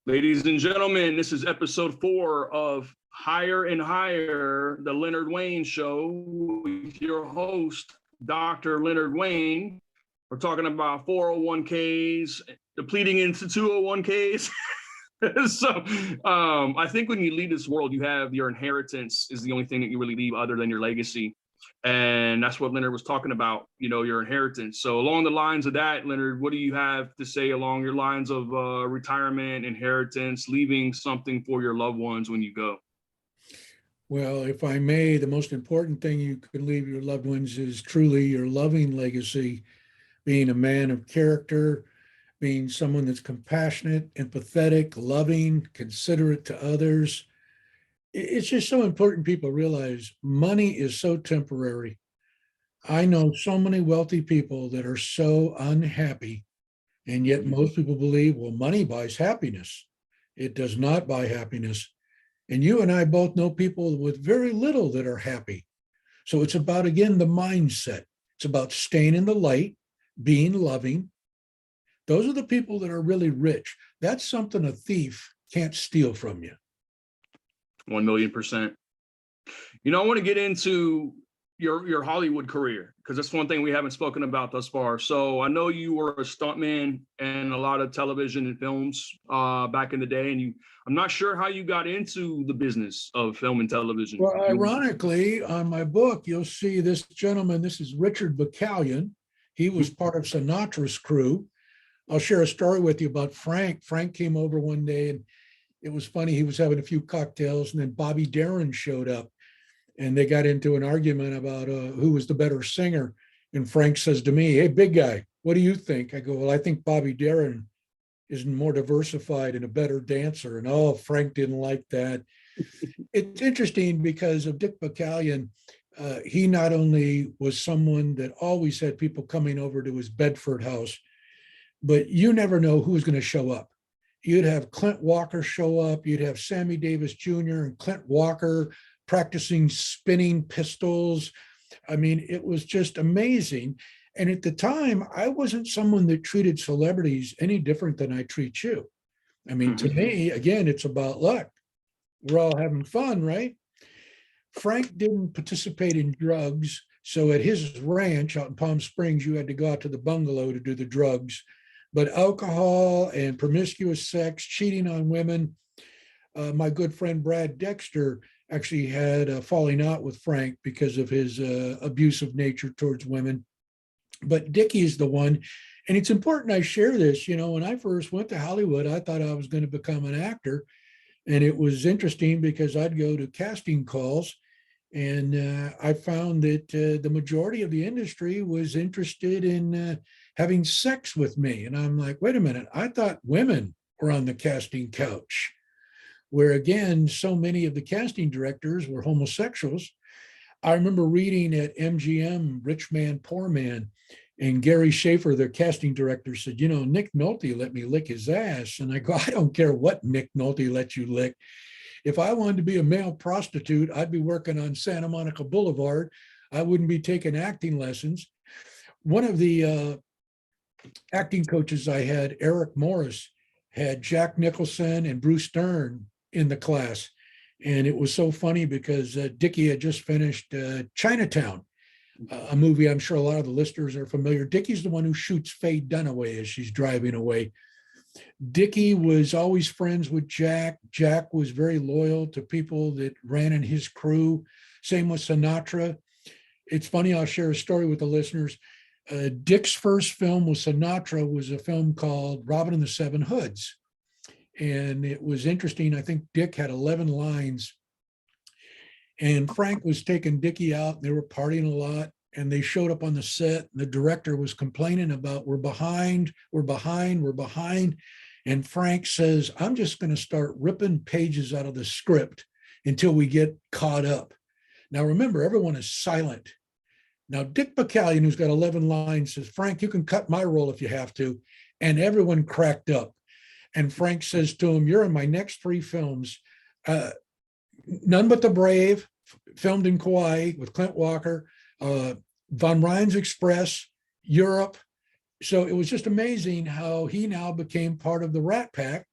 Ladies and gentlemen, this is episode 4 of Higher and Higher, the Leonard Wayne Show with your host, Dr. Leonard Wayne. We're talking about 401ks, depleting into 201ks. I think when you leave this world, you have your inheritance is the only thing that you really leave other than your legacy. And that's what Leonard was talking about, your inheritance. So along the lines of that, Leonard, what do you have to say along your lines of retirement, inheritance, leaving something for your loved ones when you go? Well, if I may, the most important thing you can leave your loved ones is truly your loving legacy, being a man of character, being someone that's compassionate, empathetic, loving, considerate to others. It's just so important people realize money is so temporary. I know so many wealthy people that are so unhappy, and yet most people believe, well, money buys happiness. It does not buy happiness. And you and I both know people with very little that are happy. So it's about, again, the mindset. It's about staying in the light, being loving. Those are the people that are really rich. That's something a thief can't steal from you. 1,000,000%. I want to get into your Hollywood career because that's one thing we haven't spoken about thus far. So I know you were a stuntman in a lot of television and films back in the day, and I'm not sure how you got into the business of film and television. Well, ironically, on my book, you'll see this gentleman. This is Richard Bacallion. He was part of Sinatra's crew. I'll share a story with you about Frank. Frank came over one day, and it was funny. He was having a few cocktails, and then Bobby Darin showed up, and they got into an argument about who was the better singer. And Frank says to me, "Hey, big guy, what do you think?" I go, "Well, I think Bobby Darin is more diversified and a better dancer." And oh, Frank didn't like that. It's interesting because of Dick Bacallion. He not only was someone that always had people coming over to his Bedford house, but you never know who's going to show up. You'd have Clint Walker show up. You'd have Sammy Davis Jr. and Clint Walker practicing spinning pistols. I mean, it was just amazing. And at the time, I wasn't someone that treated celebrities any different than I treat you. I mean, to me, again, it's about luck. We're all having fun, right? Frank didn't participate in drugs. So at his ranch out in Palm Springs, you had to go out to the bungalow to do the drugs. But alcohol and promiscuous sex, cheating on women. My good friend Brad Dexter actually had a falling out with Frank because of his abusive nature towards women. But Dickie is the one, and it's important I share this. When I first went to Hollywood, I thought I was going to become an actor. And it was interesting because I'd go to casting calls, and I found that the majority of the industry was interested in having sex with me. And I'm like, wait a minute, I thought women were on the casting couch, where again, so many of the casting directors were homosexuals. I remember reading at MGM, Rich Man, Poor Man, and Gary Schaefer, their casting director, said, Nick Nolte let me lick his ass. And I go, I don't care what Nick Nolte let you lick. If I wanted to be a male prostitute, I'd be working on Santa Monica Boulevard. I wouldn't be taking acting lessons. One of the acting coaches I had, Eric Morris, had Jack Nicholson and Bruce Dern in the class. And it was so funny because Dickie had just finished Chinatown, a movie I'm sure a lot of the listeners are familiar. Dickie's the one who shoots Faye Dunaway as she's driving away. Dickie was always friends with Jack. Jack was very loyal to people that ran in his crew. Same with Sinatra. It's funny, I'll share a story with the listeners. Dick's first film with Sinatra was a film called Robin and the Seven Hoods. And it was interesting. I think Dick had 11 lines. And Frank was taking Dickie out. And they were partying a lot. And they showed up on the set. And the director was complaining about, we're behind. And Frank says, I'm just going to start ripping pages out of the script until we get caught up. Now, remember, everyone is silent. Now, Dick Bacallion, who's got 11 lines, says, Frank, you can cut my role if you have to. And everyone cracked up. And Frank says to him, you're in my next 3 films. None But the Brave, filmed in Kauai with Clint Walker, Von Ryan's Express, Europe. So it was just amazing how he now became part of the Rat Pack.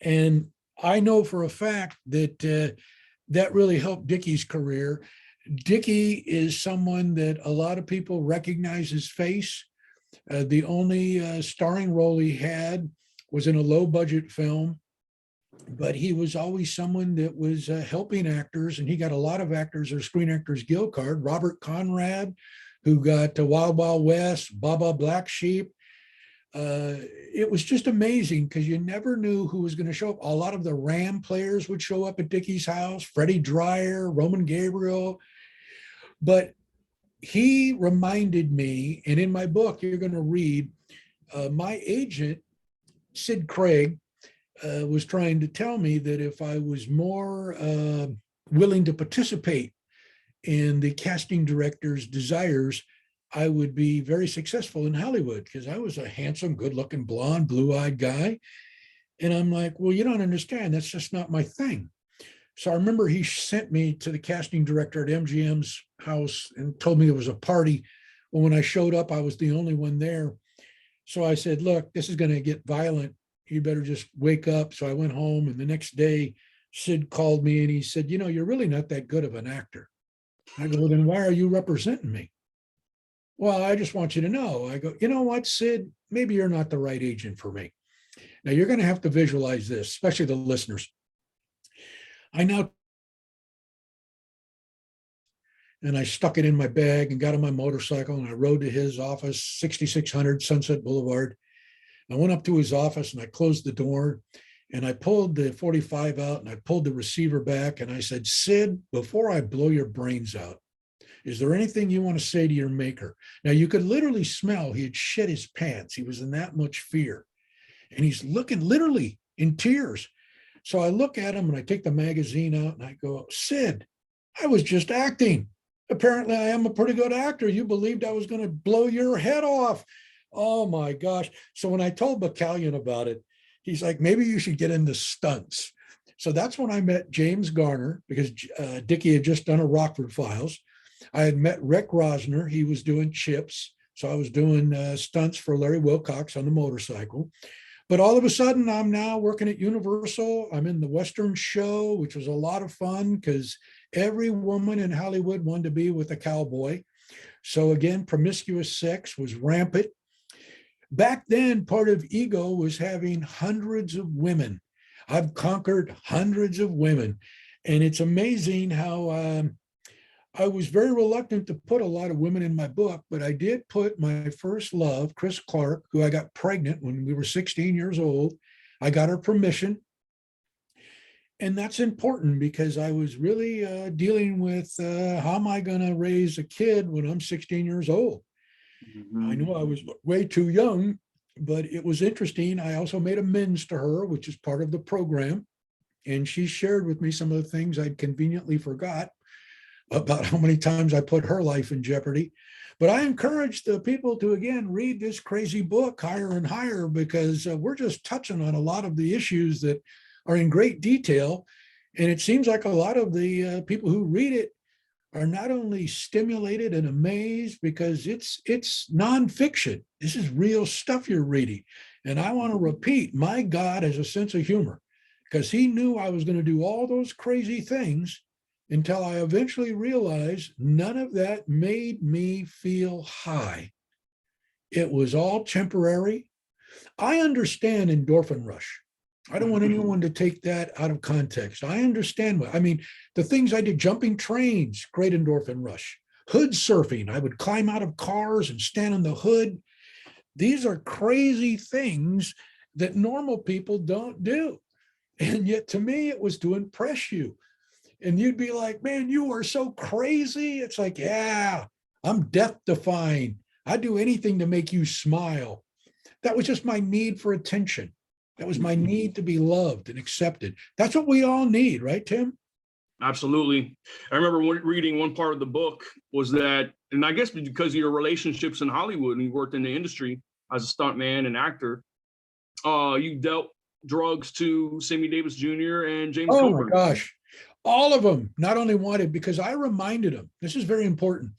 And I know for a fact that that really helped Dickie's career. Dickie is someone that a lot of people recognize his face. The only starring role he had was in a low budget film, but he was always someone that was helping actors, and he got a lot of actors or Screen Actors Guild card. Robert Conrad, who got Wild Wild West, Baba Black Sheep. It was just amazing because you never knew who was going to show up. A lot of the Ram players would show up at Dickie's house, Freddie Dreyer, Roman Gabriel. But he reminded me, and in my book, you're going to read, my agent, Sid Craig, was trying to tell me that if I was more willing to participate in the casting director's desires, I would be very successful in Hollywood because I was a handsome, good-looking, blonde, blue-eyed guy. And I'm like, well, you don't understand. That's just not my thing. So I remember he sent me to the casting director at MGM's house and told me there was a party. Well, when I showed up, I was the only one there. So I said, look, this is going to get violent. You better just wake up. So I went home, and the next day, Sid called me and he said, you know, you're really not that good of an actor. I go, well, then why are you representing me? Well, I just want you to know. I go, you know what, Sid, maybe you're not the right agent for me. Now you're going to have to visualize this, especially the listeners. I stuck it in my bag and got on my motorcycle, and I rode to his office, 6600 Sunset Boulevard. I went up to his office and I closed the door, and I pulled the 45 out and I pulled the receiver back, and I said, Sid, before I blow your brains out, is there anything you want to say to your maker? Now you could literally smell he had shit his pants. He was in that much fear, and he's looking literally in tears. So I look at him and I take the magazine out and I go, Sid, I was just acting. Apparently I am a pretty good actor. You believed I was going to blow your head off. Oh my gosh. So when I told Bacallion about it, he's like, maybe you should get into stunts. So that's when I met James Garner, because Dickie had just done a Rockford Files. I had met Rick Rosner. He was doing Chips. So I was doing stunts for Larry Wilcox on the motorcycle. But all of a sudden, I'm now working at Universal. I'm in the Western show, which was a lot of fun because every woman in Hollywood wanted to be with a cowboy. So again, promiscuous sex was rampant. Back then, part of ego was having hundreds of women. I've conquered hundreds of women. And it's amazing how I was very reluctant to put a lot of women in my book, but I did put my first love, Chris Clark, who I got pregnant when we were 16 years old. I got her permission. And that's important because I was really dealing with how am I going to raise a kid when I'm 16 years old? Mm-hmm. I knew I was way too young, but it was interesting. I also made amends to her, which is part of the program. And she shared with me some of the things I'd conveniently forgot about how many times I put her life in jeopardy. But I encourage the people to, again, read this crazy book, Higher and Higher, because we're just touching on a lot of the issues that are in great detail. And it seems like a lot of the people who read it are not only stimulated and amazed because it's nonfiction. This is real stuff you're reading. And I want to repeat, my God has a sense of humor because he knew I was going to do all those crazy things until I eventually realized none of that made me feel high. It was all temporary. I understand endorphin rush. I don't want anyone to take that out of context. I understand what, I mean, the things I did, jumping trains, great endorphin rush. Hood surfing, I would climb out of cars and stand on the hood. These are crazy things that normal people don't do. And yet to me, it was to impress you. And you'd be like, man, you are so crazy. It's like, yeah, I'm death defying. I'd do anything to make you smile. That was just my need for attention. That was my need to be loved and accepted. That's what we all need, right, Tim? Absolutely. I remember reading one part of the book was that, and I guess because of your relationships in Hollywood and you worked in the industry as a stuntman and actor, you dealt drugs to Sammy Davis Jr. and James Coburn. Oh my gosh. All of them, not only wanted, because I reminded them, this is very important.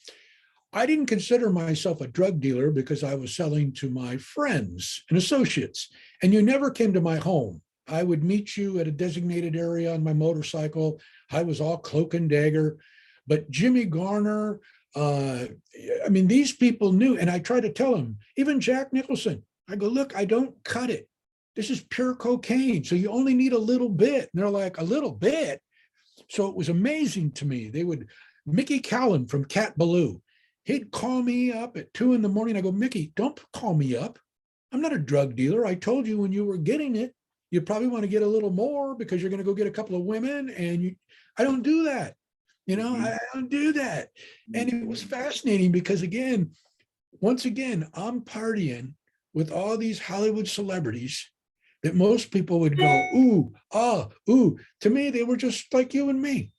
I didn't consider myself a drug dealer because I was selling to my friends and associates, and you never came to my home. I would meet you at a designated area on my motorcycle. I was all cloak and dagger. But Jimmy Garner, I mean, these people knew, and I try to tell them, even Jack Nicholson, I go, look, I don't cut it. This is pure cocaine. So you only need a little bit. And they're like, a little bit? So it was amazing to me. Mickey Callan from Cat Ballou, he'd call me up at 2 a.m. I go, Mickey, don't call me up. I'm not a drug dealer. I told you when you were getting it, you probably want to get a little more because you're going to go get a couple of women. And I don't do that. I don't do that. And it was fascinating because once again, I'm partying with all these Hollywood celebrities that most people would go, ooh, ah, ooh. To me, they were just like you and me.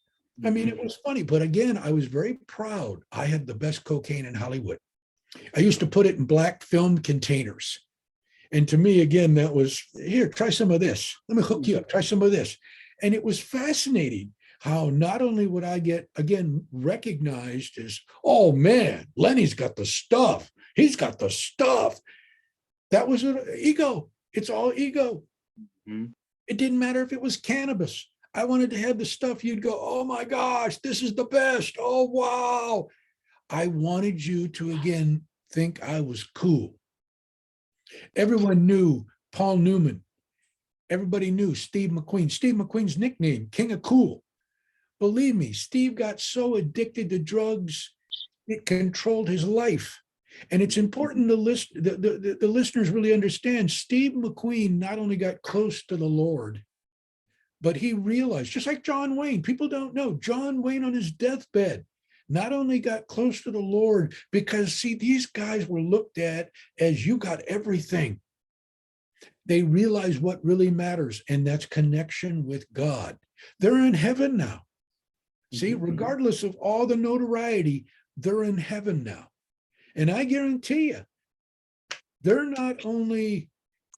I mean, it was funny. But again, I was very proud. I had the best cocaine in Hollywood. I used to put it in black film containers. And to me, again, that was, here, try some of this. Let me hook you up. Try some of this. And it was fascinating how not only would I get, again, recognized as, oh, man, Lenny's got the stuff. He's got the stuff. That was an ego. It's all ego. Mm-hmm. It didn't matter if it was cannabis. I wanted to have the stuff you'd go, oh, my gosh, this is the best. Oh, wow. I wanted you to, again, think I was cool. Everyone knew Paul Newman. Everybody knew Steve McQueen. Steve McQueen's nickname, King of Cool. Believe me, Steve got so addicted to drugs, it controlled his life. And it's important the listeners really understand Steve McQueen not only got close to the Lord, but he realized, just like John Wayne, people don't know, John Wayne on his deathbed not only got close to the Lord, because see, these guys were looked at as you got everything. They realize what really matters, and that's connection with God. They're in heaven now. See, regardless of all the notoriety, they're in heaven now. And I guarantee you, they're not only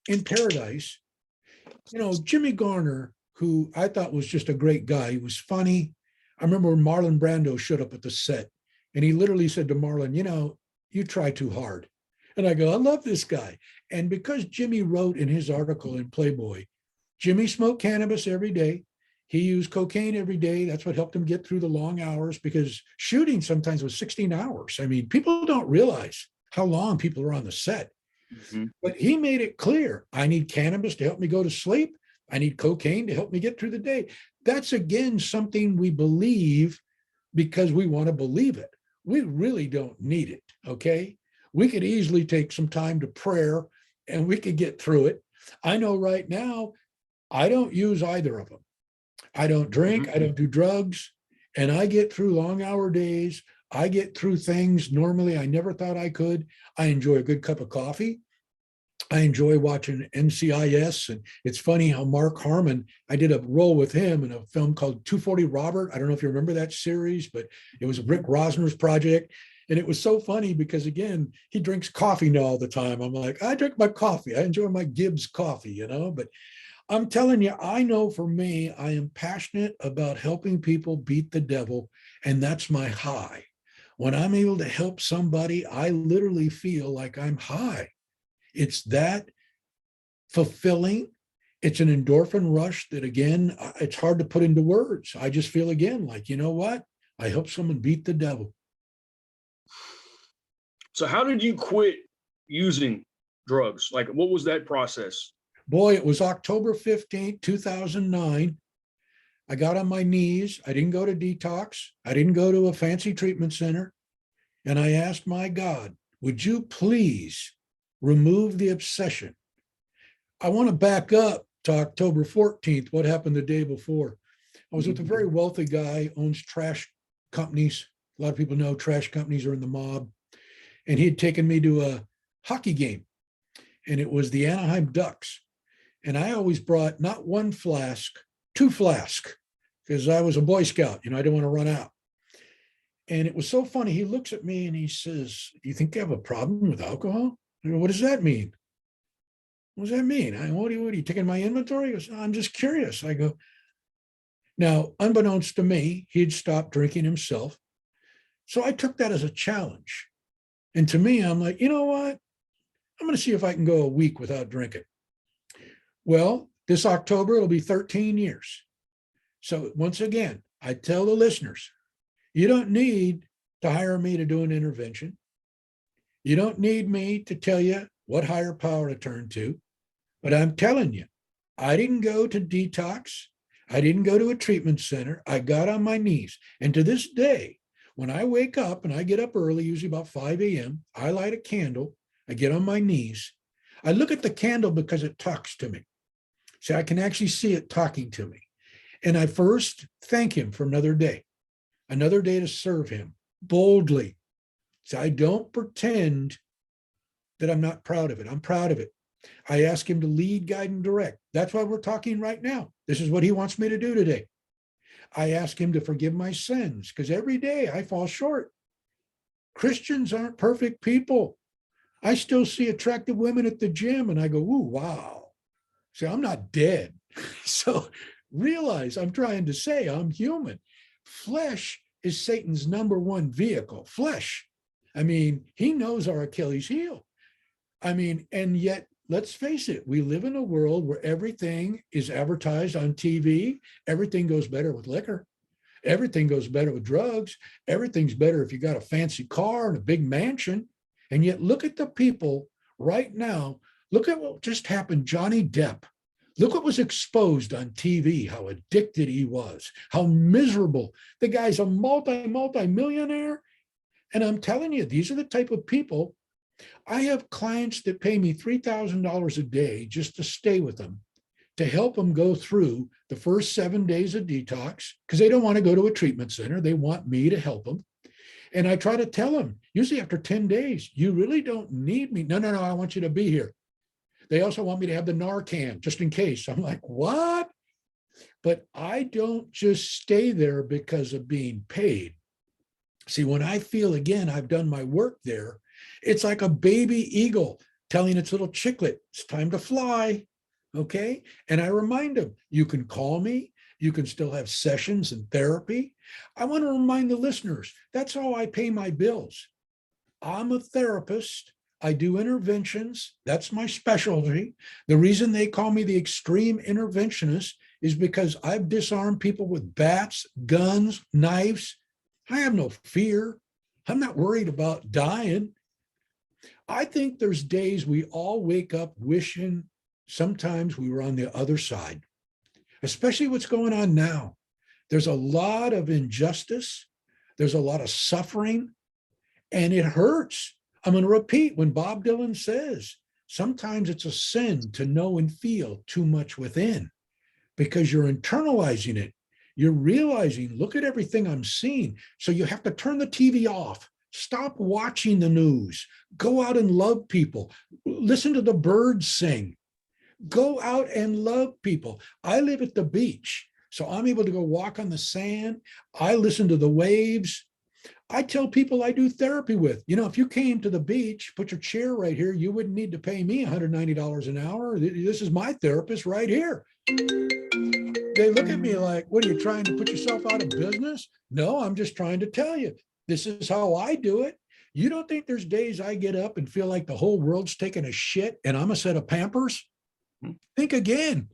in paradise. Jimmy Garner, who I thought was just a great guy, he was funny. I remember when Marlon Brando showed up at the set, and he literally said to Marlon, you try too hard. And I go, I love this guy. And because Jimmy wrote in his article in Playboy, Jimmy smoked cannabis every day. He used cocaine every day. That's what helped him get through the long hours, because shooting sometimes was 16 hours. I mean, people don't realize how long people are on the set. Mm-hmm. But he made it clear, I need cannabis to help me go to sleep. I need cocaine to help me get through the day. That's, again, something we believe because we want to believe it. We really don't need it, okay? We could easily take some time to prayer and we could get through it. I know right now, I don't use either of them. I don't drink, I don't do drugs, and I get through long hour days. I get through things normally I never thought I could. I enjoy a good cup of coffee. I enjoy watching NCIS, and it's funny how Mark Harmon, I did a role with him in a film called 240 Robert. I don't know if you remember that series, but it was Rick Rosner's project. And it was so funny because, again, he drinks coffee now all the time. I'm like, I drink my coffee. I enjoy my Gibbs coffee, but I'm telling you, I know for me, I am passionate about helping people beat the devil, and that's my high. When I'm able to help somebody, I literally feel like I'm high. It's that fulfilling. It's an endorphin rush that, again, it's hard to put into words. I just feel, again, like, you know what? I help someone beat the devil. So how did you quit using drugs? Like, what was that process? Boy, it was October 15th, 2009. I got on my knees. I didn't go to detox. I didn't go to a fancy treatment center. And I asked my God, would you please remove the obsession? I want to back up to October 14th, what happened the day before. I was with a very wealthy guy, owns trash companies. A lot of people know trash companies are in the mob. And he had taken me to a hockey game, and it was the Anaheim Ducks. And I always brought not one flask, 2 flasks, because I was a Boy Scout, I didn't want to run out. And it was so funny. He looks at me and he says, "Do you think you have a problem with alcohol?" I go, "What does that mean?" "What does that mean?" What are you taking my inventory?" He goes, "I'm just curious." I go, now, unbeknownst to me, he'd stopped drinking himself. So I took that as a challenge. And to me, I'm like, you know what? I'm going to see if I can go a week without drinking. Well, This October, it'll be 13 years. So once again, I tell the listeners, you don't need to hire me to do an intervention. You don't need me to tell you what higher power to turn to. But I'm telling you, I didn't go to detox. I didn't go to a treatment center. I got on my knees. And to this day, when I wake up and I get up early, usually about 5 a.m., I light a candle. I get on my knees. I look at the candle because it talks to me. See, I can actually see it talking to me. And I first thank him for another day to serve him boldly. So I don't pretend that I'm not proud of it. I'm proud of it. I ask him to lead, guide, and direct. That's why we're talking right now. This is what he wants me to do today. I ask him to forgive my sins because every day I fall short. Christians aren't perfect people. I still see attractive women at the gym and I go, ooh, wow. See, I'm not dead. So realize I'm trying to say I'm human. Flesh is Satan's number one vehicle. Flesh. I mean, he knows our Achilles heel. I mean, and yet, let's face it, we live in a world where everything is advertised on TV. Everything goes better with liquor. Everything goes better with drugs. Everything's better if you got a fancy car and a big mansion. And yet look at the people right now. Look at what just happened. Johnny Depp. Look what was exposed on TV, how addicted he was, how miserable. The guy's a multi-millionaire. And I'm telling you, these are the type of people. I have clients that pay me $3,000 a day just to stay with them, to help them go through the first 7 days of detox, because they don't want to go to a treatment center. They want me to help them. And I try to tell them, usually after 10 days, you really don't need me. No, I want you to be here. They also want me to have the Narcan just in case. I'm like, what? But I don't just stay there because of being paid. See, when I feel, again, I've done my work there, it's like a baby eagle telling its little chicklet, it's time to fly, okay? And I remind them, you can call me, you can still have sessions and therapy. I want to remind the listeners, that's how I pay my bills. I'm a therapist. I do interventions. That's my specialty. The reason they call me the extreme interventionist is because I've disarmed people with bats, guns, knives. I have no fear. I'm not worried about dying. I think there's days we all wake up wishing sometimes we were on the other side, especially what's going on now. There's a lot of injustice. There's a lot of suffering, and it hurts. I'm going to repeat when Bob Dylan says, sometimes it's a sin to know and feel too much within because you're internalizing it. You're realizing, look at everything I'm seeing. So you have to turn the TV off. Stop watching the news. Go out and love people. Listen to the birds sing. Go out and love people. I live at the beach, so I'm able to go walk on the sand. I listen to the waves. I tell people I do therapy with, if you came to the beach, put your chair right here, you wouldn't need to pay me $190 an hour. This is my therapist right here. They look at me like, what are you trying to put yourself out of business? No, I'm just trying to tell you, this is how I do it. You don't think there's days I get up and feel like the whole world's taking a shit and I'm a set of Pampers? Think again.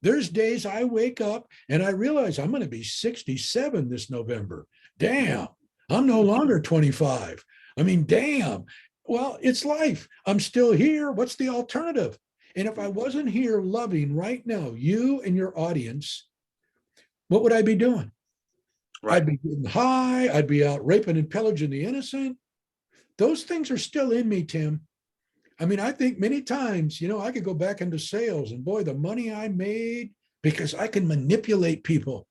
There's days I wake up and I realize I'm going to be 67 this November. Damn, I'm no longer 25. I mean, damn. Well, it's life. I'm still here. What's the alternative? And if I wasn't here loving right now, you and your audience, what would I be doing? Right. I'd be getting high. I'd be out raping and pillaging the innocent. Those things are still in me, Tim. I mean, I think many times, I could go back into sales and boy, the money I made because I can manipulate people.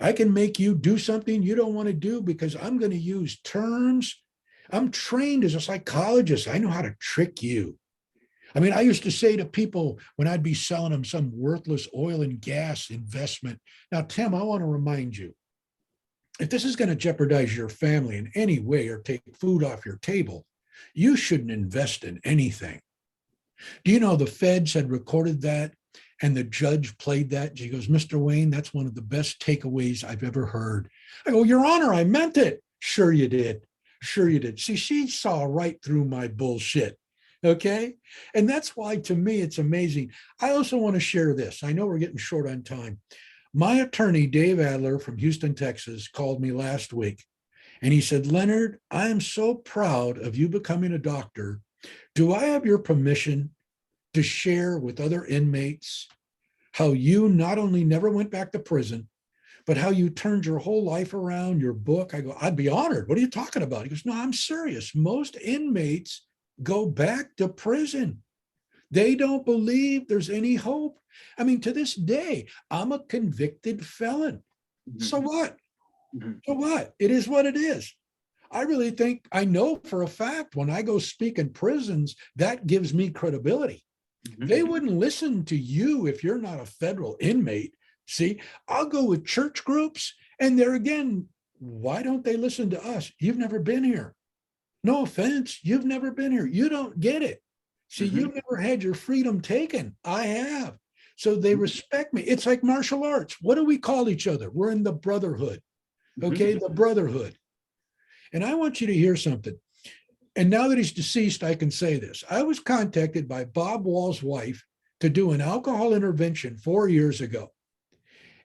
I can make you do something you don't want to do because I'm going to use terms. I'm trained as a psychologist. I know how to trick you. I mean, I used to say to people when I'd be selling them some worthless oil and gas investment. Now, Tim, I want to remind you, if this is going to jeopardize your family in any way or take food off your table, you shouldn't invest in anything. Do you know the feds had recorded that and the judge played that? She goes, Mr. Wayne, that's one of the best takeaways I've ever heard. I go, Your Honor, I meant it. Sure you did. Sure you did. See, she saw right through my bullshit. Okay. And that's why, to me, it's amazing. I also want to share this. I know we're getting short on time. My attorney, Dave Adler from Houston, Texas, called me last week and he said, Leonard, I am so proud of you becoming a doctor. Do I have your permission to share with other inmates how you not only never went back to prison, but how you turned your whole life around, your book? I go, I'd be honored. What are you talking about? He goes, no, I'm serious. Most inmates go back to prison. They don't believe there's any hope. I mean, to this day, I'm a convicted felon. So what? So what? It is what it is. I really think, I know for a fact, when I go speak in prisons, that gives me credibility. They wouldn't listen to you if you're not a federal inmate. See, I'll go with church groups, and there again, why don't they listen to us? You've never been here. No offense, you've never been here. You don't get it. See, you've never had your freedom taken. I have. So they respect me. It's like martial arts. What do we call each other? We're in the brotherhood. Okay, the brotherhood. And I want you to hear something. And now that he's deceased, I can say this. I was contacted by Bob Wall's wife to do an alcohol intervention 4 years ago.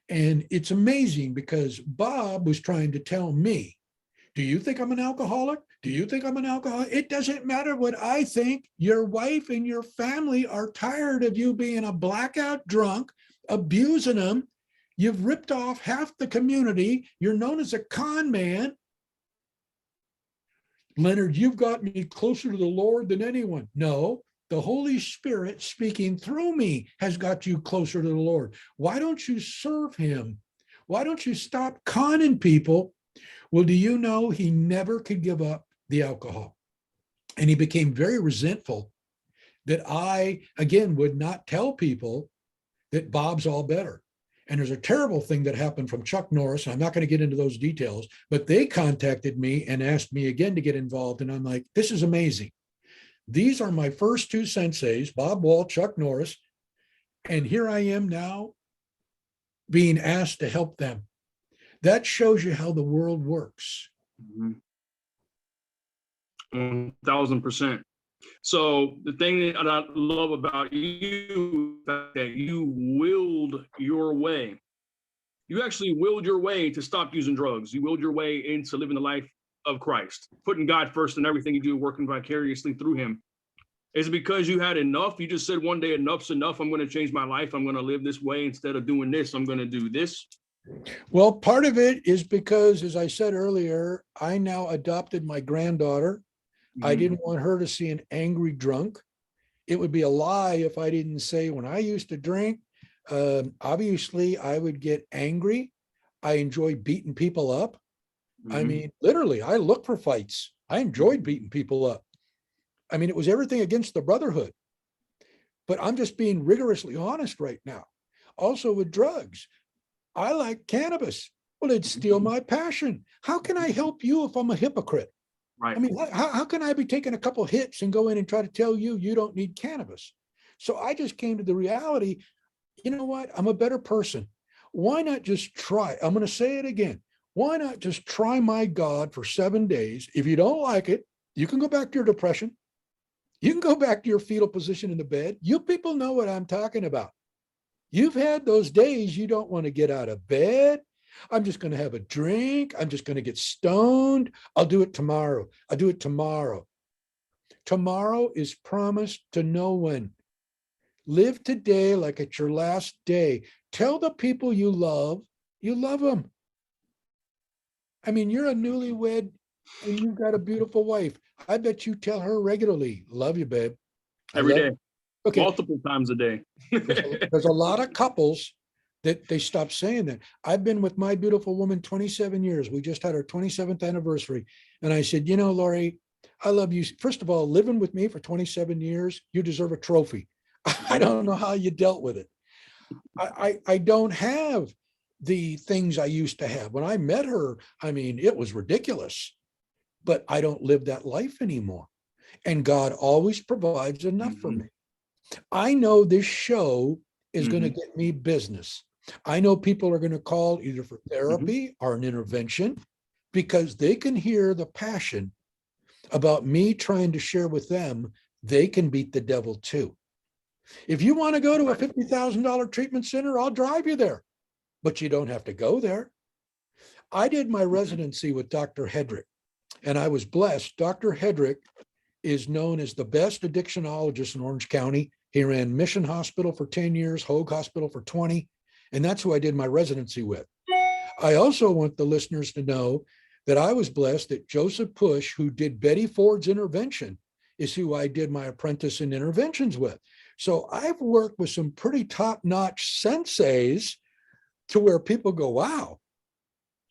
And it's amazing because Bob was trying to tell me, do you think I'm an alcoholic? Do you think I'm an alcoholic? It doesn't matter what I think. Your wife and your family are tired of you being a blackout drunk, abusing them. You've ripped off half the community. You're known as a con man. Leonard, you've got me closer to the Lord than anyone. No, the Holy Spirit speaking through me has got you closer to the Lord. Why don't you serve him? Why don't you stop conning people? Well, do you know he never could give up the alcohol? And he became very resentful that I, again, would not tell people that Bob's all better. And there's a terrible thing that happened from Chuck Norris. And I'm not going to get into those details, but they contacted me and asked me again to get involved. And I'm like, this is amazing. These are my first two senseis, Bob Wall, Chuck Norris. And here I am now being asked to help them. That shows you how the world works. 1000%. So the thing that I love about you is that you willed your way. You actually willed your way to stop using drugs. You willed your way into living the life of Christ, putting God first in everything you do, working vicariously through him. Is it because you had enough? You just said one day, enough's enough. I'm going to change my life. I'm going to live this way. Instead of doing this, I'm going to do this. Well, part of it is because, as I said earlier, I now adopted my granddaughter. I didn't want her to see an angry drunk. It would be a lie if I didn't say when I used to drink, obviously I would get angry. I enjoy beating people up. I mean, literally, I look for fights. I enjoyed beating people up. I mean, it was everything against the brotherhood. But I'm just being rigorously honest right now. Also with drugs, I like cannabis. Well, it'd steal my passion. How can I help you if I'm a hypocrite? Right. I mean, how can I be taking a couple of hits and go in and try to tell you you don't need cannabis? So I just came to the reality, you know what? I'm a better person. Why not just try? I'm going to say it again. Why not just try my God for 7 days? If you don't like it, you can go back to your depression. You can go back to your fetal position in the bed. You people know what I'm talking about. You've had those days you don't want to get out of bed. I'm just going to have a drink. I'm just going to get stoned. I'll do it tomorrow. I'll do it tomorrow. Tomorrow is promised to no one. Live today like it's your last day. Tell the people you love them. I mean, you're a newlywed and you've got a beautiful wife. I bet you tell her regularly, love you, babe. Every day. Okay. Multiple times a day. There's a lot of couples that they stop saying that. I've been with my beautiful woman 27 years. We just had our 27th anniversary. And I said, you know, Lori, I love you. First of all, living with me for 27 years, you deserve a trophy. I don't know how you dealt with it. I don't have the things I used to have. When I met her, I mean, it was ridiculous, but I don't live that life anymore. And God always provides enough for me. I know this show is going to get me business. I know people are going to call either for therapy or an intervention because they can hear the passion about me trying to share with them they can beat the devil too. If you want to go to a $50,000 treatment center, I'll drive you there, but you don't have to go there. I did my residency with Dr. Hedrick, and I was blessed. Dr. Hedrick is known as the best addictionologist in Orange County. He ran Mission Hospital for 10 years, Hoag Hospital for 20, and that's who I did my residency with. I also want the listeners to know that I was blessed that Joseph Push, who did Betty Ford's intervention, is who I did my apprentice in interventions with. So I've worked with some pretty top-notch senseis to where people go, wow,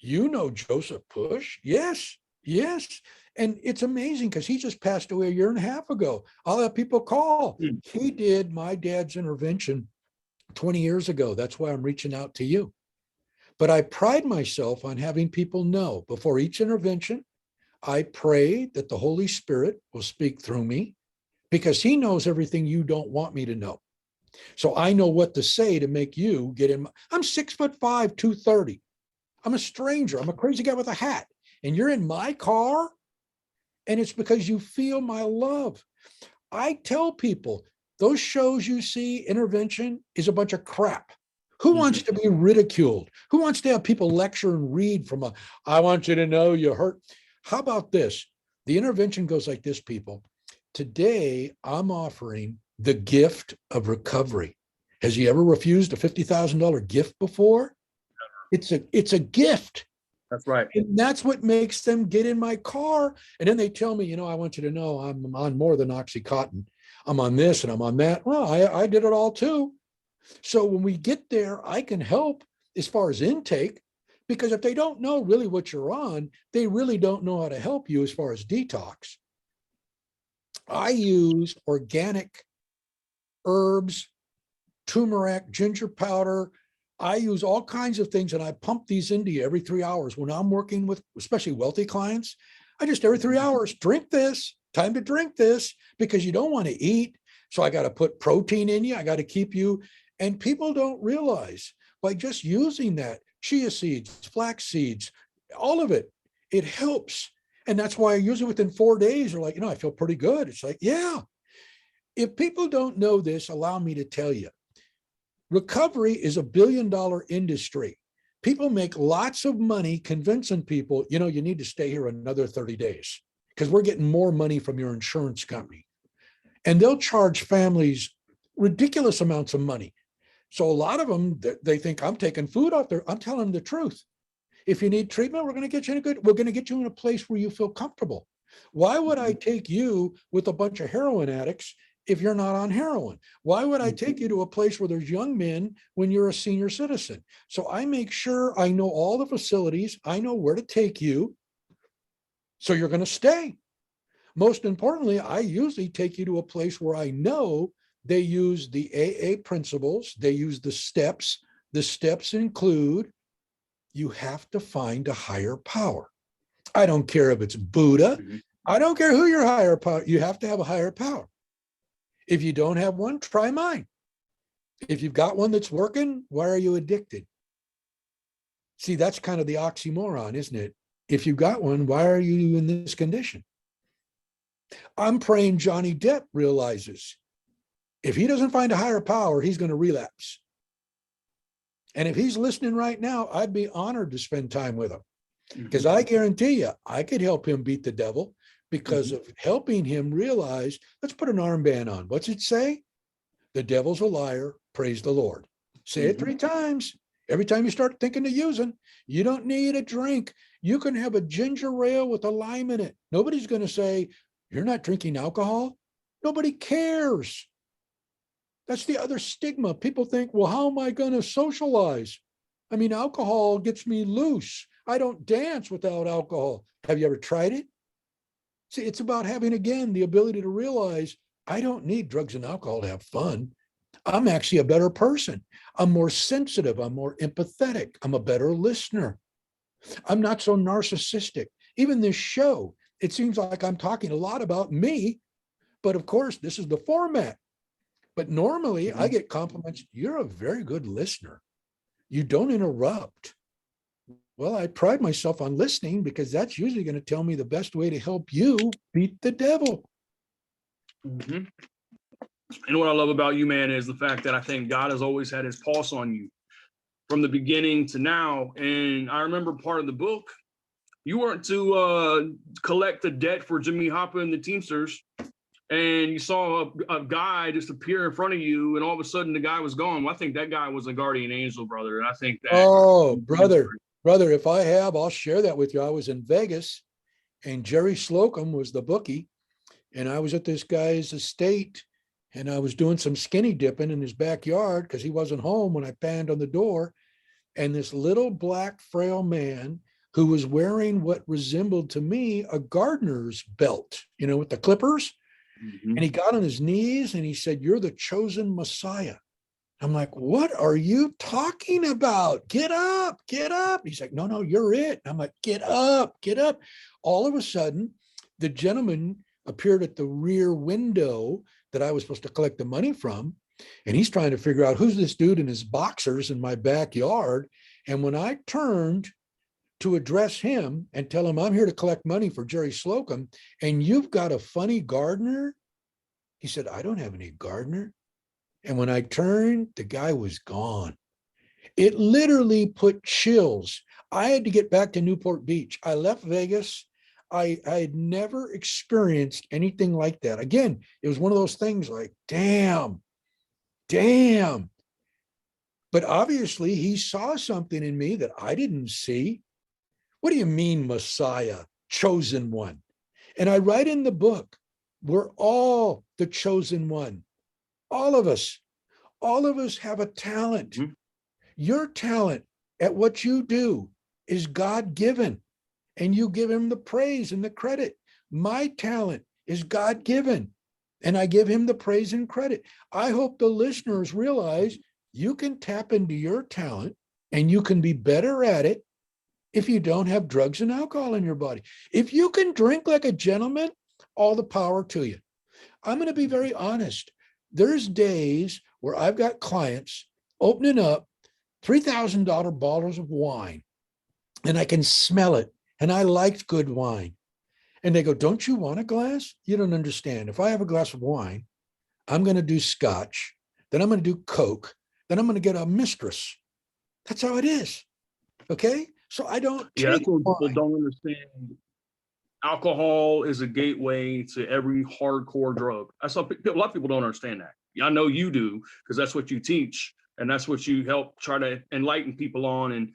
you know Joseph Push? Yes, yes. And it's amazing because he just passed away a year and a half ago. I'll have people call. He did my dad's intervention 20 years ago. That's why I'm reaching out to you. But I pride myself on having people know before each intervention, I pray that the Holy Spirit will speak through me because he knows everything you don't want me to know. So I know what to say to make you get in. I'm 6'5", 230. I'm a stranger. I'm a crazy guy with a hat. And you're in my car? And it's because you feel my love. I tell people, those shows you see, intervention is a bunch of crap. Who wants to be ridiculed? Who wants to have people lecture and read from I want you to know you hurt. How about this? The intervention goes like this, people. Today, I'm offering the gift of recovery. Has he ever refused a $50,000 gift before? It's a gift. That's right. And that's what makes them get in my car. And then they tell me, I want you to know I'm on more than Oxycontin. I'm on this and I'm on that. Well, I did it all too. So when we get there, I can help as far as intake, because if they don't know really what you're on, they really don't know how to help you as far as detox. I use organic herbs, turmeric, ginger powder. I use all kinds of things, and I pump these into you every 3 hours. When I'm working with especially wealthy clients, I just every 3 hours, drink this, time to drink this, because you don't want to eat. So I got to put protein in you. I got to keep you. And people don't realize by just using that, chia seeds, flax seeds, all of it, it helps. And that's why I use it within 4 days. They're like, I feel pretty good. It's like, yeah. If people don't know this, allow me to tell you. Recovery is a $1 billion industry. People make lots of money convincing people, you need to stay here another 30 days because we're getting more money from your insurance company. And they'll charge families ridiculous amounts of money. So a lot of them, they think I'm taking food off there. I'm telling them the truth. If you need treatment, we're going to get you in a place where you feel comfortable. Why would I take you with a bunch of heroin addicts if you're not on heroin? Why would I take you to a place where there's young men when you're a senior citizen? So I make sure I know all the facilities. I know where to take you. So you're going to stay. Most importantly, I usually take you to a place where I know they use the AA principles. They use the steps. The steps include you have to find a higher power. I don't care if it's Buddha. I don't care who your higher power. You have to have a higher power. If you don't have one, try mine. If you've got one that's working, why are you addicted? See, that's kind of the oxymoron, isn't it? If you've got one, why are you in this condition? I'm praying Johnny Depp realizes if he doesn't find a higher power, he's going to relapse. And if he's listening right now, I'd be honored to spend time with him because I guarantee you, I could help him beat the devil because of helping him realize, let's put an armband on. What's it say? The devil's a liar. Praise the Lord. Say it 3 times. Every time you start thinking of using, you don't need a drink. You can have a ginger ale with a lime in it. Nobody's going to say, you're not drinking alcohol. Nobody cares. That's the other stigma. People think, well, how am I going to socialize? I mean, alcohol gets me loose. I don't dance without alcohol. Have you ever tried it? See, it's about having, again, the ability to realize I don't need drugs and alcohol to have fun. I'm actually a better person. I'm more sensitive. I'm more empathetic. I'm a better listener. I'm not so narcissistic. Even this show, it seems like I'm talking a lot about me, but of course, this is the format. But normally I get compliments. You're a very good listener. You don't interrupt. Well, I pride myself on listening because that's usually going to tell me the best way to help you beat the devil. Mhm. And what I love about you, man, is the fact that I think God has always had his pulse on you from the beginning to now. And I remember part of the book, you weren't to collect the debt for Jimmy Hoppa and the Teamsters. And you saw a guy just appear in front of you, and all of a sudden the guy was gone. Well, I think that guy was a guardian angel, brother. And I think that. Oh, brother, if I have, I'll share that with you. I was in Vegas and Jerry Slocum was the bookie. And I was at this guy's estate and I was doing some skinny dipping in his backyard because he wasn't home when I banged on the door. And this little black frail man who was wearing what resembled to me a gardener's belt, with the clippers. Mhm. And he got on his knees and he said, "You're the chosen Messiah." I'm like, "What are you talking about? Get up, get up." He's like, "No, you're it." I'm like, "Get up, get up." All of a sudden, the gentleman appeared at the rear window that I was supposed to collect the money from. And he's trying to figure out who's this dude in his boxers in my backyard. And when I turned to address him and tell him I'm here to collect money for Jerry Slocum, and you've got a funny gardener, he said, "I don't have any gardener." And when I turned, the guy was gone. It literally put chills. I had to get back to Newport Beach. I left Vegas. I had never experienced anything like that. Again, it was one of those things like, damn. But obviously, he saw something in me that I didn't see. What do you mean, Messiah, chosen one? And I write in the book, we're all the chosen one. All of us have a talent. Mhm. Your talent at what you do is God given, and you give him the praise and the credit. My talent is God given, and I give him the praise and credit. I hope the listeners realize you can tap into your talent and you can be better at it if you don't have drugs and alcohol in your body. If you can drink like a gentleman, all the power to you. I'm going to be very honest. There's days where I've got clients opening up $3,000 bottles of wine, and I can smell it, and I liked good wine. And they go, "Don't you want a glass?" You don't understand. If I have a glass of wine, I'm going to do scotch, then I'm going to do Coke, then I'm going to get a mistress. That's how it is. Okay? So I don't Yeah, take that's what people wine. don't understand. Alcohol is a gateway to every hardcore drug. That's how a lot of people don't understand that. I know you do, because that's what you teach, and that's what you help try to enlighten people on, and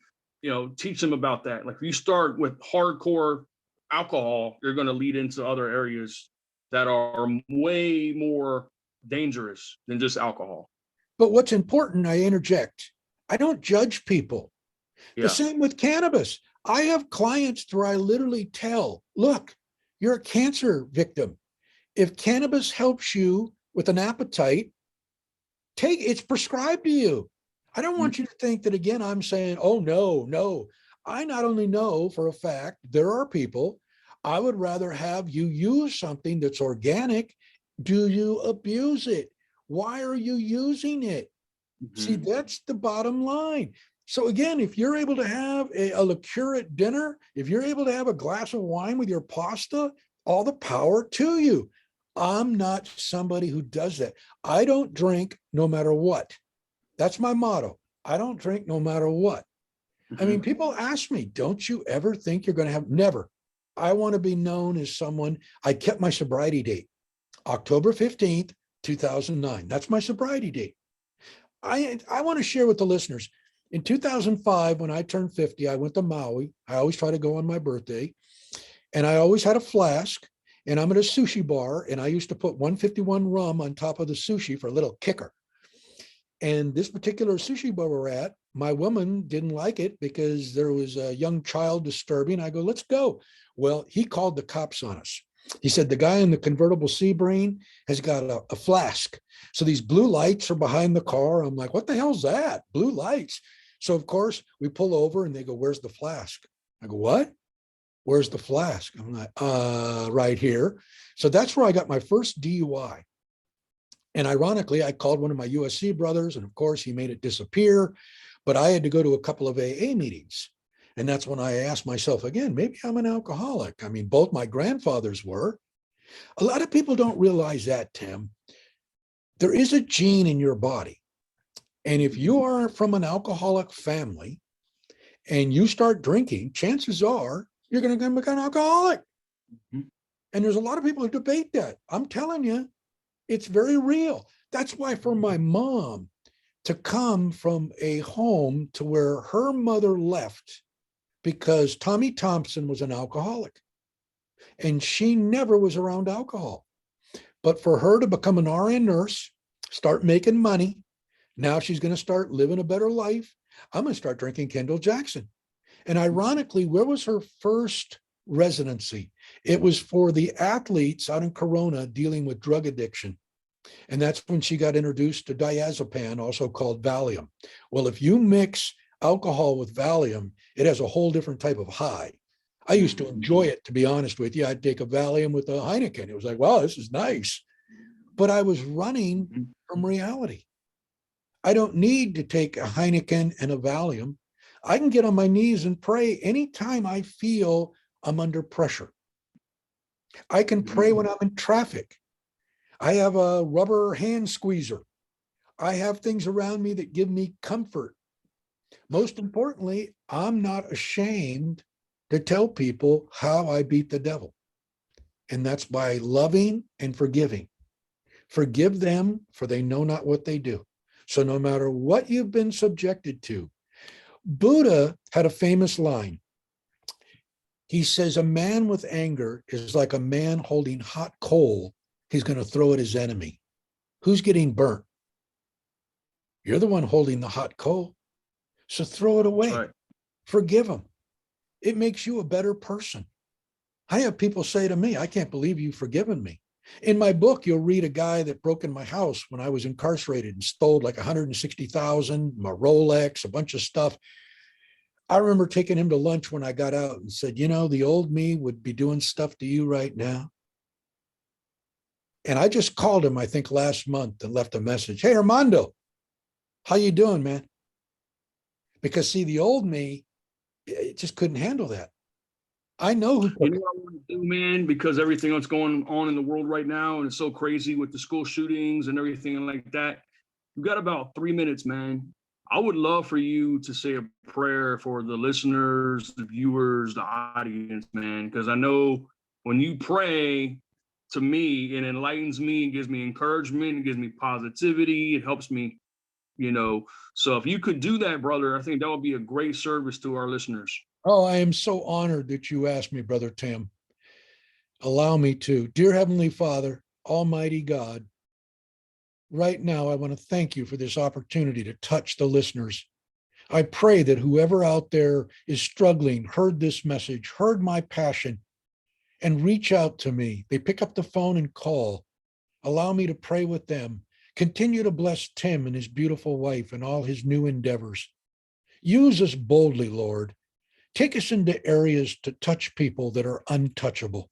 teach them about that. Like, if you start with hardcore alcohol, you're going to lead into other areas that are way more dangerous than just alcohol. But what's important, I interject, I don't judge people. The Yeah. same with cannabis. I have clients where I literally tell, "Look, you're a cancer victim. If cannabis helps you with an appetite, it's prescribed to you." I don't want you to think that, again, I'm saying, "Oh, no." I not only know for a fact there are people, I would rather have you use something that's organic. Do you abuse it? Why are you using it? See, Mhm. that's the bottom line. So again, if you're able to have a liqueur at dinner, if you're able to have a glass of wine with your pasta, all the power to you. I'm not somebody who does that. I don't drink no matter what. That's my motto. I don't drink no matter what. I mean, Mhm. people ask me, "Don't you ever think you're going to have?" Never. I want to be known as someone. I kept my sobriety date, October 15th, 2009. That's my sobriety date. I want to share with the listeners. In 2005, when I turned 50, I went to Maui. I always try to go on my birthday. And I always had a flask. And I'm at a sushi bar. And I used to put 151 rum on top of the sushi for a little kicker. And this particular sushi bar we're at, my woman didn't like it because there was a young child disturbing. I go, "Let's go." Well, he called the cops on us. He said, "The guy in the convertible Sebring has got a flask. So these blue lights are behind the car." I'm like, "What the hell's that? Blue lights." So of course we pull over and they go, "Where's the flask?" I go, "What? Where's the flask?" I'm like, right here." So that's where I got my first DUI. And ironically, I called one of my USC brothers, and of course, he made it disappear. But I had to go to a couple of AA meetings. And that's when I asked myself again, maybe I'm an alcoholic. I mean, both my grandfathers were. A lot of people don't realize that, Tim. There is a gene in your body. And if you are from an alcoholic family and you start drinking, chances are you're going to become an alcoholic. Mhm. And there's a lot of people who debate that. I'm telling you, it's very real. That's why for my mom to come from a home to where her mother left because Tommy Thompson was an alcoholic and she never was around alcohol. But for her to become an RN nurse, start making money, now she's going to start living a better life. I'm going to start drinking Kendall Jackson. And ironically, where was her first residency? It was for the athletes out in Corona dealing with drug addiction. And that's when she got introduced to diazepam, also called Valium. Well, if you mix alcohol with Valium, it has a whole different type of high. I used to enjoy it, to be honest with you. I'd take a Valium with a Heineken. It was like, wow, this is nice. But I was running from reality. I don't need to take a Heineken and a Valium. I can get on my knees and pray anytime I feel I'm under pressure. I can pray when I'm in traffic. I have a rubber hand squeezer. I have things around me that give me comfort. Most importantly, I'm not ashamed to tell people how I beat the devil. And that's by loving and forgiving. Forgive them, for they know not what they do. So no matter what you've been subjected to, Buddha had a famous line. He says, a man with anger is like a man holding hot coal he's going to throw at his enemy. Who's getting burnt? You're the one holding the hot coal. So throw it away. Right. Forgive them. It makes you a better person. I have people say to me, I can't believe you've forgiven me. In my book, you'll read a guy that broke in my house when I was incarcerated and stole like 160,000, my Rolex, a bunch of stuff. I remember taking him to lunch when I got out and said, you know, the old me would be doing stuff to you right now. And I just called him, I think last month, and left a message. Hey, Armando, how you doing, man? Because see, the old me, it just couldn't handle that. I know who. You know what I want to do, man, because everything that's going on in the world right now, and it's so crazy with the school shootings and everything like that. We've got about 3 minutes, man. I would love for you to say a prayer for the listeners, the viewers, the audience, man, because I know when you pray to me, it enlightens me, it gives me encouragement, it gives me positivity, it helps me, you know. So if you could do that, brother, I think that would be a great service to our listeners. Oh, I am so honored that you asked me, Brother Tim. Allow me to. Dear Heavenly Father, Almighty God, right now I want to thank you for this opportunity to touch the listeners. I pray that whoever out there is struggling, heard this message, heard my passion, and reach out to me. They pick up the phone and call. Allow me to pray with them. Continue to bless Tim and his beautiful wife and all his new endeavors. Use us boldly, Lord. Take us into areas to touch people that are untouchable.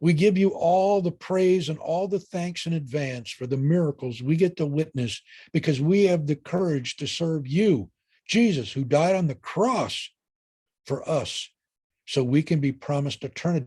We give you all the praise and all the thanks in advance for the miracles we get to witness because we have the courage to serve you, Jesus, who died on the cross for us so we can be promised eternity